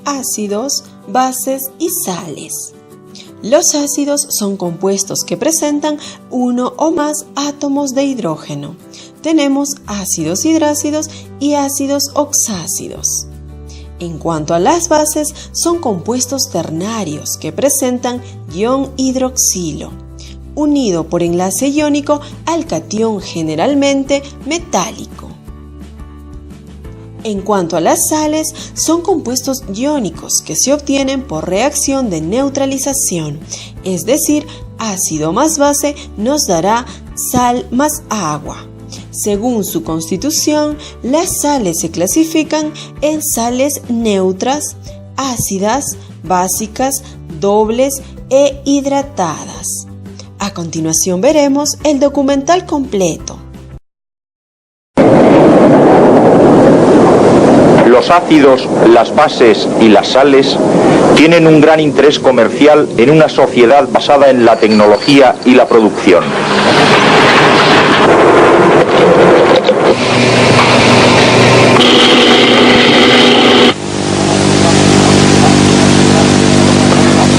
ácidos, bases y sales. Los ácidos son compuestos que presentan uno o más átomos de hidrógeno. Tenemos ácidos hidrácidos y ácidos oxácidos. En cuanto a las bases, son compuestos ternarios que presentan ion hidroxilo, unido por enlace iónico al catión generalmente metálico. En cuanto a las sales, son compuestos iónicos que se obtienen por reacción de neutralización, es decir, ácido más base nos dará sal más agua. Según su constitución, las sales se clasifican en sales neutras, ácidas, básicas, dobles e hidratadas. A continuación veremos el documental completo. Los ácidos, las bases y las sales tienen un gran interés comercial en una sociedad basada en la tecnología y la producción.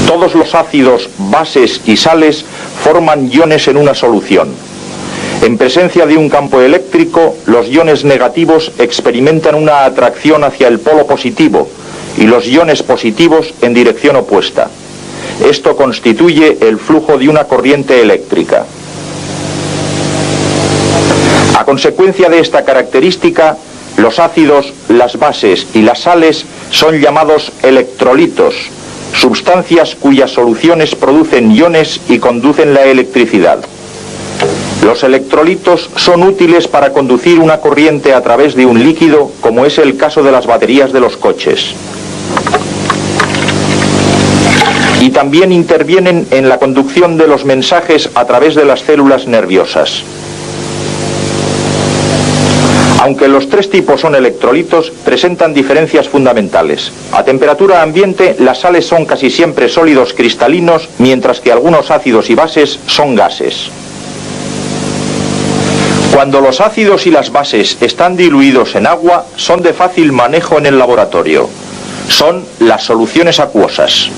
Todos los ácidos, bases y sales forman iones en una solución. En presencia de un campo eléctrico, los iones negativos experimentan una atracción hacia el polo positivo y los iones positivos en dirección opuesta. Esto constituye el flujo de una corriente eléctrica. A consecuencia de esta característica, los ácidos, las bases y las sales son llamados electrolitos, sustancias cuyas soluciones producen iones y conducen la electricidad. Los electrolitos son útiles para conducir una corriente a través de un líquido, como es el caso de las baterías de los coches. Y también intervienen en la conducción de los mensajes a través de las células nerviosas. Aunque los tres tipos son electrolitos, presentan diferencias fundamentales. A temperatura ambiente, las sales son casi siempre sólidos cristalinos, mientras que algunos ácidos y bases son gases. Cuando los ácidos y las bases están diluidos en agua, son de fácil manejo en el laboratorio. Son las soluciones acuosas.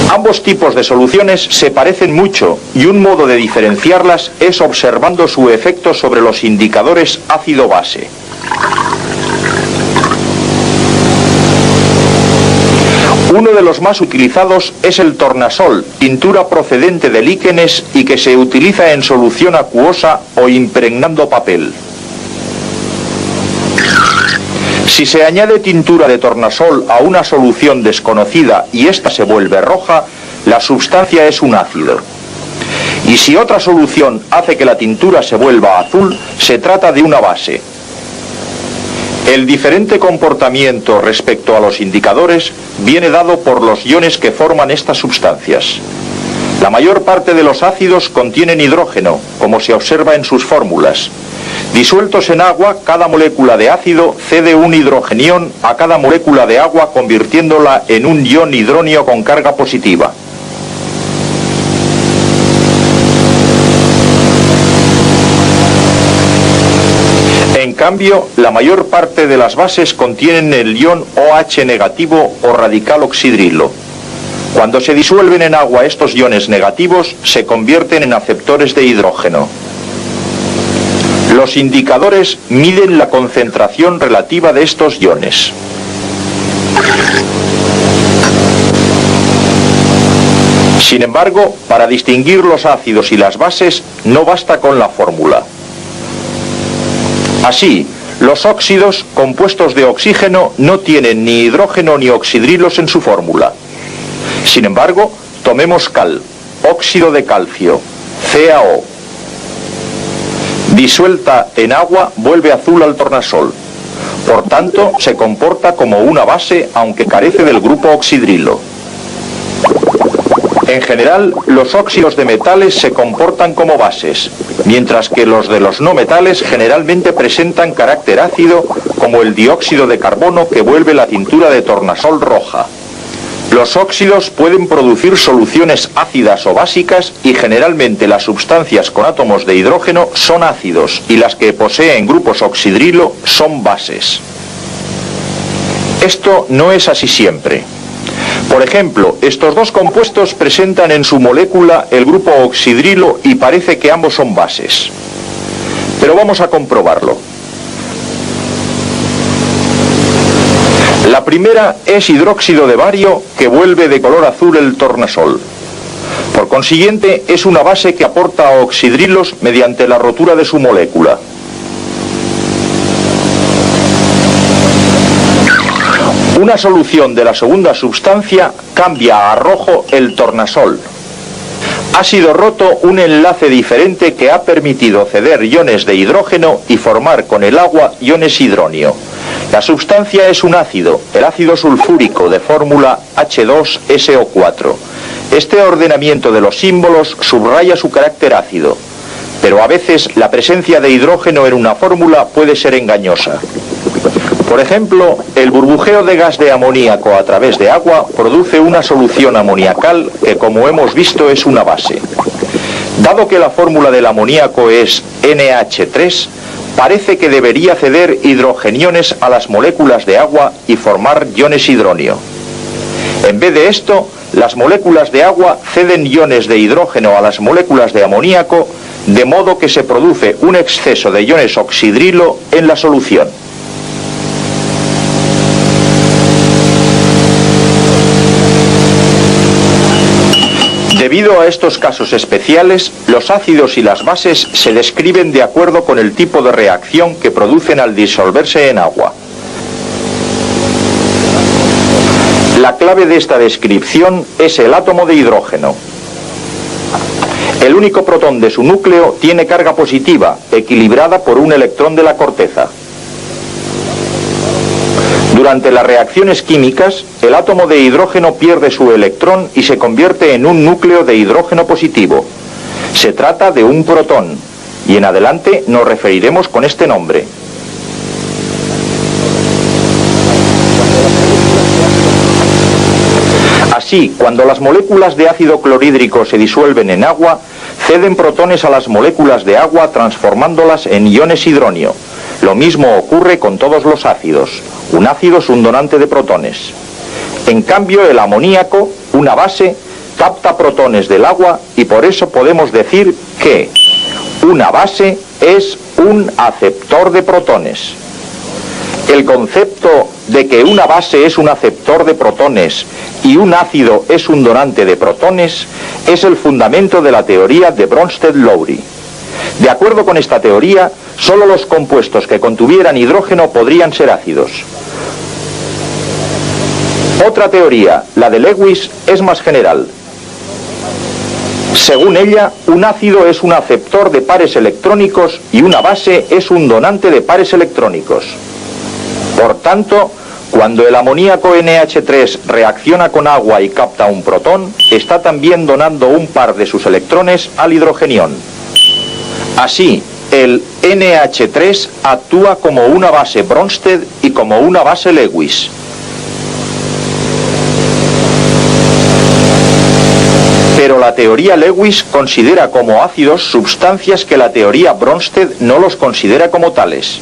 Ambos tipos de soluciones se parecen mucho y un modo de diferenciarlas es observando su efecto sobre los indicadores ácido-base. Uno de los más utilizados es el tornasol, tintura procedente de líquenes y que se utiliza en solución acuosa o impregnando papel. Si se añade tintura de tornasol a una solución desconocida y ésta se vuelve roja, la sustancia es un ácido. Y si otra solución hace que la tintura se vuelva azul, se trata de una base. El diferente comportamiento respecto a los indicadores viene dado por los iones que forman estas sustancias. La mayor parte de los ácidos contienen hidrógeno, como se observa en sus fórmulas. Disueltos en agua, cada molécula de ácido cede un hidrogenión a cada molécula de agua, convirtiéndola en un ion hidróneo con carga positiva. En cambio, la mayor parte de las bases contienen el ion OH negativo o radical oxidrilo. Cuando se disuelven en agua estos iones negativos, se convierten en aceptores de hidrógeno. Los indicadores miden la concentración relativa de estos iones. Sin embargo, para distinguir los ácidos y las bases, no basta con la fórmula. Así, los óxidos, compuestos de oxígeno, no tienen ni hidrógeno ni oxidrilos en su fórmula. Sin embargo, tomemos cal, óxido de calcio, CaO. Disuelta en agua, vuelve azul al tornasol. Por tanto, se comporta como una base, aunque carece del grupo oxidrilo. En general, los óxidos de metales se comportan como bases, mientras que los de los no metales generalmente presentan carácter ácido, como el dióxido de carbono que vuelve la tintura de tornasol roja. Los óxidos pueden producir soluciones ácidas o básicas y generalmente las sustancias con átomos de hidrógeno son ácidos y las que poseen grupos oxidrilo son bases. Esto no es así siempre. Por ejemplo, estos dos compuestos presentan en su molécula el grupo oxidrilo y parece que ambos son bases. Pero vamos a comprobarlo. La primera es hidróxido de bario, que vuelve de color azul el tornasol. Por consiguiente, es una base que aporta oxidrilos mediante la rotura de su molécula. Una solución de la segunda sustancia cambia a rojo el tornasol. Ha sido roto un enlace diferente que ha permitido ceder iones de hidrógeno y formar con el agua iones hidronio. La sustancia es un ácido, el ácido sulfúrico de fórmula H2SO4. Este ordenamiento de los símbolos subraya su carácter ácido, pero a veces la presencia de hidrógeno en una fórmula puede ser engañosa. Por ejemplo, el burbujeo de gas de amoníaco a través de agua produce una solución amoniacal que, como hemos visto, es una base. Dado que la fórmula del amoníaco es NH3, parece que debería ceder hidrogeniones a las moléculas de agua y formar iones hidronio. En vez de esto, las moléculas de agua ceden iones de hidrógeno a las moléculas de amoníaco, de modo que se produce un exceso de iones oxidrilo en la solución. Debido a estos casos especiales, los ácidos y las bases se describen de acuerdo con el tipo de reacción que producen al disolverse en agua. La clave de esta descripción es el átomo de hidrógeno. El único protón de su núcleo tiene carga positiva, equilibrada por un electrón de la corteza. Durante las reacciones químicas, el átomo de hidrógeno pierde su electrón y se convierte en un núcleo de hidrógeno positivo. Se trata de un protón, y en adelante nos referiremos con este nombre. Así, cuando las moléculas de ácido clorhídrico se disuelven en agua, ceden protones a las moléculas de agua transformándolas en iones hidronio. Lo mismo ocurre con todos los ácidos. Un ácido es un donante de protones. En cambio, el amoníaco, una base, capta protones del agua y por eso podemos decir que una base es un aceptor de protones. El concepto de que una base es un aceptor de protones y un ácido es un donante de protones es el fundamento de la teoría de Bronsted-Lowry. De acuerdo con esta teoría, solo los compuestos que contuvieran hidrógeno podrían ser ácidos. Otra teoría, la de Lewis, es más general. Según ella, un ácido es un aceptor de pares electrónicos y una base es un donante de pares electrónicos. Por tanto, cuando el amoníaco NH3 reacciona con agua y capta un protón, está también donando un par de sus electrones al hidrogenión. Así, el NH3 actúa como una base Bronsted y como una base Lewis. Pero la teoría Lewis considera como ácidos sustancias que la teoría Bronsted no los considera como tales.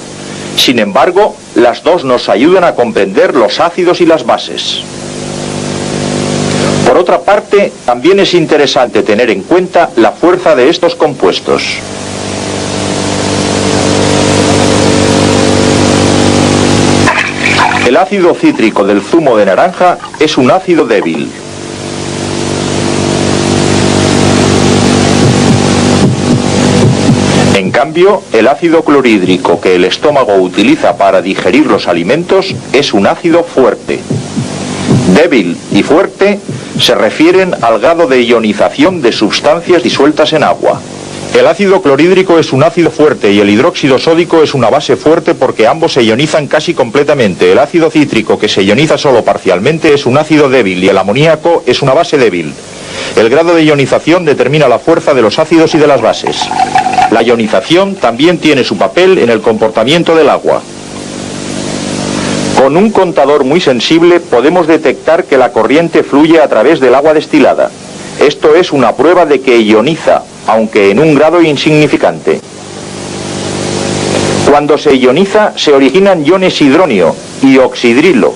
Sin embargo, las dos nos ayudan a comprender los ácidos y las bases. Por otra parte, también es interesante tener en cuenta la fuerza de estos compuestos. El ácido cítrico del zumo de naranja es un ácido débil. En cambio, el ácido clorhídrico que el estómago utiliza para digerir los alimentos es un ácido fuerte. Débil y fuerte se refieren al grado de ionización de sustancias disueltas en agua. El ácido clorhídrico es un ácido fuerte y el hidróxido sódico es una base fuerte porque ambos se ionizan casi completamente. El ácido cítrico, que se ioniza solo parcialmente, es un ácido débil y el amoníaco es una base débil. El grado de ionización determina la fuerza de los ácidos y de las bases. La ionización también tiene su papel en el comportamiento del agua. Con un contador muy sensible podemos detectar que la corriente fluye a través del agua destilada. Esto es una prueba de que ioniza, aunque en un grado insignificante. Cuando se ioniza se originan iones hidronio y oxidrilo.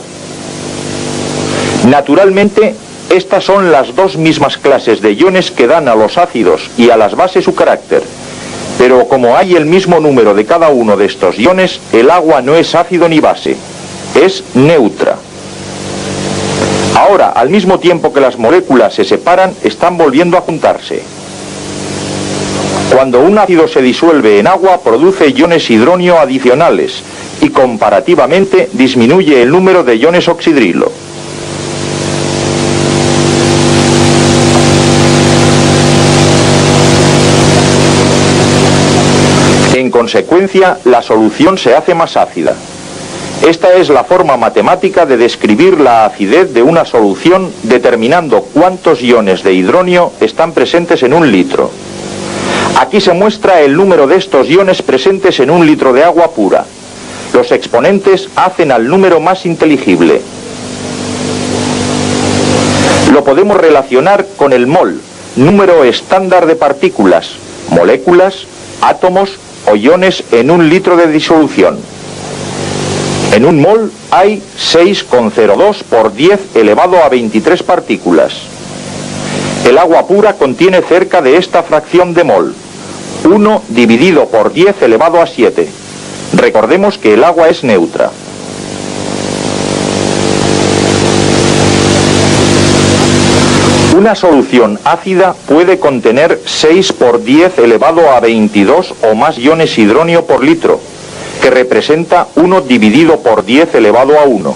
Naturalmente, estas son las dos mismas clases de iones que dan a los ácidos y a las bases su carácter. Pero como hay el mismo número de cada uno de estos iones, el agua no es ácido ni base, es neutra. Ahora, al mismo tiempo que las moléculas se separan, están volviendo a juntarse. Cuando un ácido se disuelve en agua, produce iones hidronio adicionales y comparativamente disminuye el número de iones oxidrilo. En consecuencia, la solución se hace más ácida. Esta es la forma matemática de describir la acidez de una solución determinando cuántos iones de hidronio están presentes en un litro. Aquí se muestra el número de estos iones presentes en un litro de agua pura. Los exponentes hacen al número más inteligible. Lo podemos relacionar con el mol, número estándar de partículas, moléculas, átomos o iones en un litro de disolución. En un mol hay 6,02 por 10 elevado a 23 partículas. El agua pura contiene cerca de esta fracción de mol, 1 dividido por 10 elevado a 7. Recordemos que el agua es neutra. Una solución ácida puede contener 6 por 10 elevado a 22 o más iones hidronio por litro, que representa 1 dividido por 10 elevado a 1.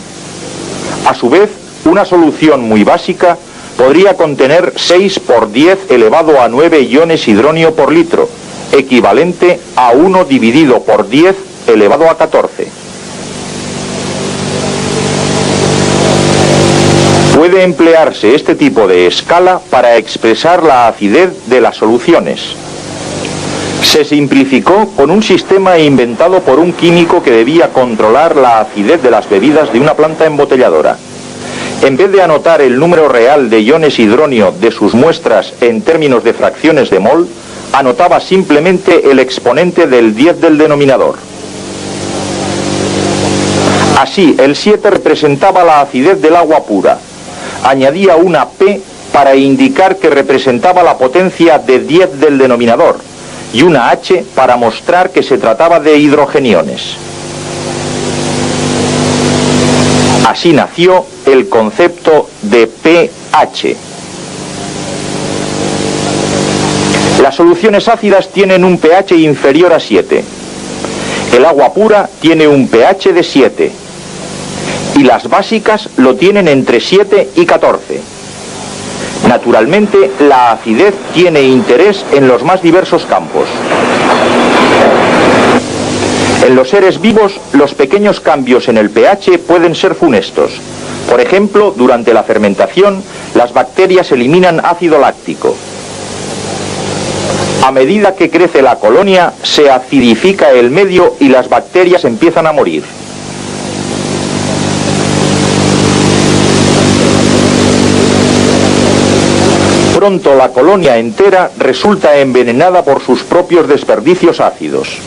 A su vez, una solución muy básica podría contener 6 por 10 elevado a 9 iones hidronio por litro, equivalente a 1 dividido por 10 elevado a 14. Puede emplearse este tipo de escala para expresar la acidez de las soluciones. Se simplificó con un sistema inventado por un químico que debía controlar la acidez de las bebidas de una planta embotelladora. En vez de anotar el número real de iones hidronio de sus muestras en términos de fracciones de mol, anotaba simplemente el exponente del 10 del denominador. Así, el 7 representaba la acidez del agua pura. Añadía una P para indicar que representaba la potencia de 10 del denominador, y una H para mostrar que se trataba de hidrogeniones. Así nació el concepto de pH. Las soluciones ácidas tienen un pH inferior a 7. El agua pura tiene un pH de 7. Y las básicas lo tienen entre 7 y 14. Naturalmente, la acidez tiene interés en los más diversos campos. En los seres vivos, los pequeños cambios en el pH pueden ser funestos. Por ejemplo, durante la fermentación, las bacterias eliminan ácido láctico. A medida que crece la colonia, se acidifica el medio y las bacterias empiezan a morir. Pronto la colonia entera resulta envenenada por sus propios desperdicios ácidos.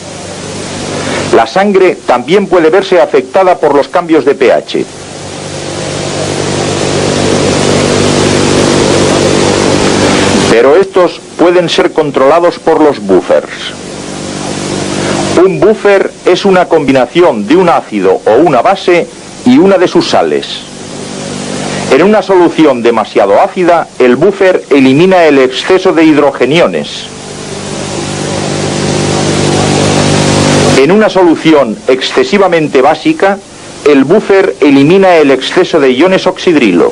La sangre también puede verse afectada por los cambios de pH. Pero estos pueden ser controlados por los buffers. Un buffer es una combinación de un ácido o una base y una de sus sales. En una solución demasiado ácida, el buffer elimina el exceso de hidrogeniones. En una solución excesivamente básica, el buffer elimina el exceso de iones oxidrilo.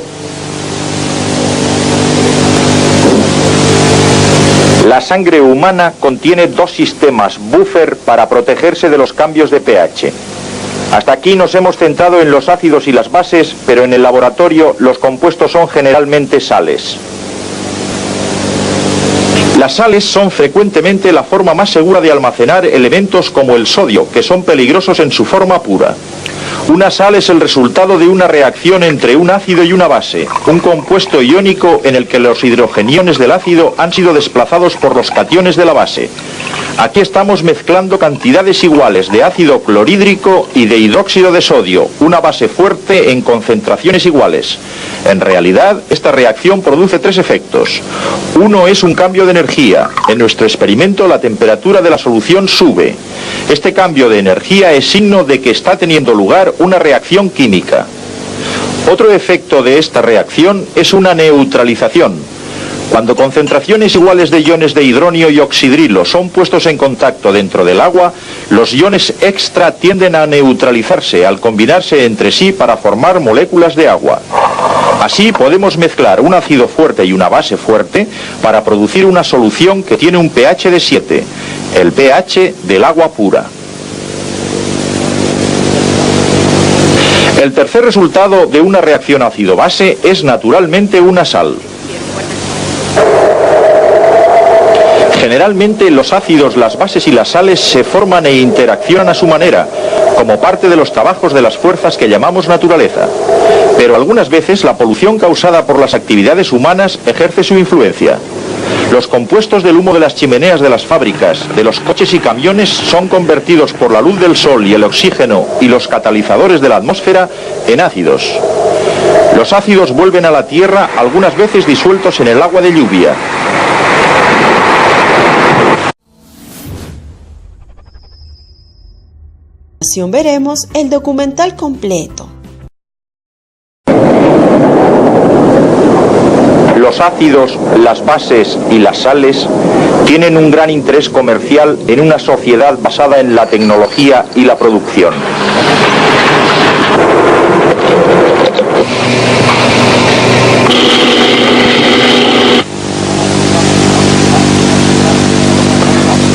La sangre humana contiene dos sistemas buffer para protegerse de los cambios de pH. Hasta aquí nos hemos centrado en los ácidos y las bases, pero en el laboratorio los compuestos son generalmente sales. Las sales son frecuentemente la forma más segura de almacenar elementos como el sodio, que son peligrosos en su forma pura. Una sal es el resultado de una reacción entre un ácido y una base, un compuesto iónico en el que los hidrogeniones del ácido han sido desplazados por los cationes de la base. Aquí estamos mezclando cantidades iguales de ácido clorhídrico y de hidróxido de sodio, una base fuerte en concentraciones iguales. En realidad, esta reacción produce tres efectos. Uno es un cambio de energía. En nuestro experimento, la temperatura de la solución sube. Este cambio de energía es signo de que está teniendo lugar una reacción química. Otro efecto de esta reacción es una neutralización. Cuando concentraciones iguales de iones de hidronio y oxidrilo son puestos en contacto dentro del agua, los iones extra tienden a neutralizarse al combinarse entre sí para formar moléculas de agua. Así podemos mezclar un ácido fuerte y una base fuerte para producir una solución que tiene un pH de 7, el pH del agua pura. El tercer resultado de una reacción ácido-base es naturalmente una sal. Generalmente los ácidos, las bases y las sales se forman e interaccionan a su manera, como parte de los trabajos de las fuerzas que llamamos naturaleza. Pero algunas veces la polución causada por las actividades humanas ejerce su influencia. Los compuestos del humo de las chimeneas de las fábricas, de los coches y camiones son convertidos por la luz del sol y el oxígeno y los catalizadores de la atmósfera en ácidos. Los ácidos vuelven a la Tierra algunas veces disueltos en el agua de lluvia. Veremos el documental completo. Los ácidos, las bases y las sales tienen un gran interés comercial en una sociedad basada en la tecnología y la producción.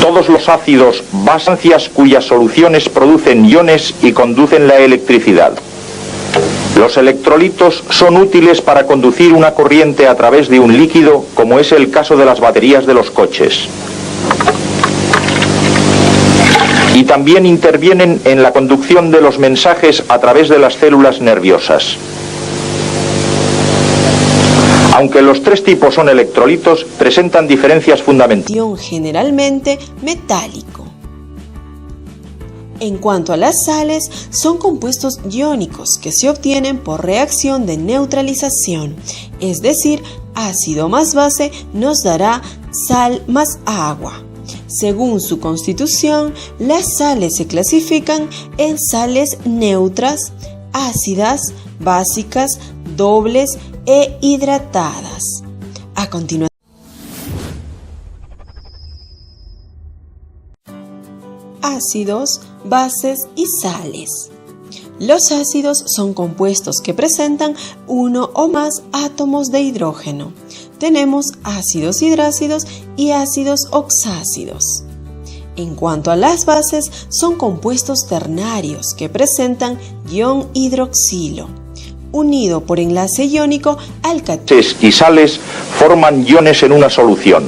Todos los ácidos, bases cuyas soluciones producen iones y conducen la electricidad. Los electrolitos son útiles para conducir una corriente a través de un líquido, como es el caso de las baterías de los coches. Y también intervienen en la conducción de los mensajes a través de las células nerviosas. Aunque los tres tipos son electrolitos, presentan diferencias fundamentales. Generalmente metálico. En cuanto a las sales, son compuestos iónicos que se obtienen por reacción de neutralización, es decir, ácido más base nos dará sal más agua. Según su constitución, las sales se clasifican en sales neutras, ácidas, básicas, dobles e hidratadas. A continuación, ácidos, bases y sales. Los ácidos son compuestos que presentan uno o más átomos de hidrógeno. Tenemos ácidos hidrácidos y ácidos oxácidos. En cuanto a las bases, son compuestos ternarios que presentan ion hidroxilo, unido por enlace iónico al catión. Y sales forman iones en una solución.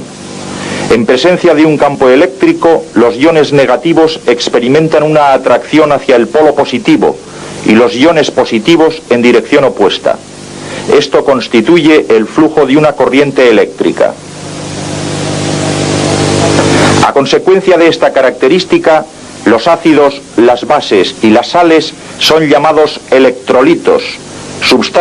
En presencia de un campo eléctrico, los iones negativos experimentan una atracción hacia el polo positivo y los iones positivos en dirección opuesta. Esto constituye el flujo de una corriente eléctrica. A consecuencia de esta característica, los ácidos, las bases y las sales son llamados electrolitos, sustancias